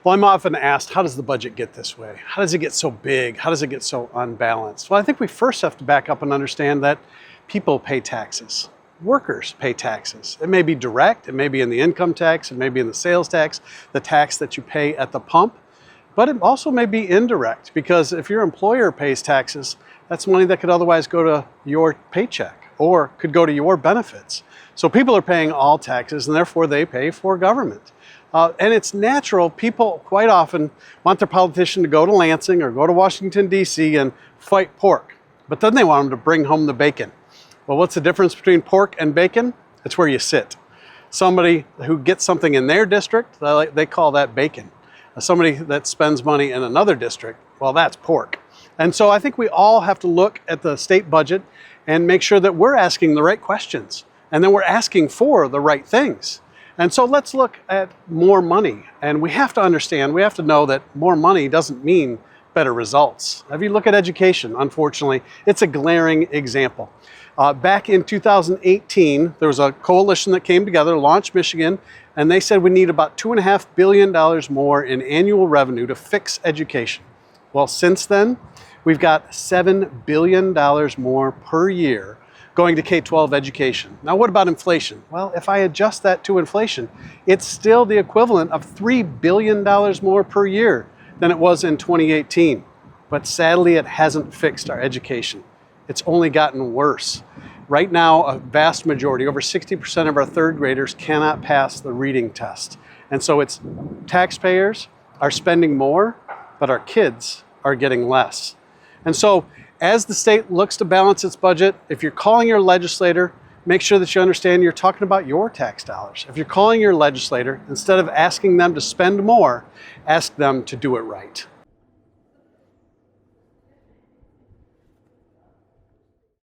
Well, I'm often asked, how does the budget get this way? How does it get so big? How does it get so unbalanced? Well, I think we first have to back up and understand that people pay taxes. Workers pay taxes. It may be direct, it may be in the income tax, it may be in the sales tax, the tax that you pay at the pump, but it also may be indirect, because if your employer pays taxes, that's money that could otherwise go to your paycheck or could go to your benefits. So people are paying all taxes, and therefore they pay for government. And it's natural, people quite often want their politician to go to Lansing or go to Washington, D.C. and fight pork, but then they want them to bring home the bacon. Well, what's the difference between pork and bacon? It's where you sit. Somebody who gets something in their district, they call that bacon. Somebody that spends money in another district, well, that's pork. And so I think we all have to look at the state budget and make sure that we're asking the right questions and then we're asking for the right things. And so let's look at more money. And we have to understand, we have to know that more money doesn't mean better results. If you look at education, unfortunately, it's a glaring example. Back in 2018, there was a coalition that came together, Launch Michigan, and they said we need about $2.5 billion more in annual revenue to fix education. Well, since then, we've got $7 billion more per year going to K-12 education. Now, what about inflation? Well, if I adjust that to inflation, it's still the equivalent of $3 billion more per year than it was in 2018. But sadly, it hasn't fixed our education. It's only gotten worse. Right now, a vast majority, over 60% of our third graders cannot pass the reading test. And so it's taxpayers are spending more, but our kids are getting less. And so as the state looks to balance its budget, if you're calling your legislator, make sure that you understand you're talking about your tax dollars. If you're calling your legislator, instead of asking them to spend more, ask them to do it right.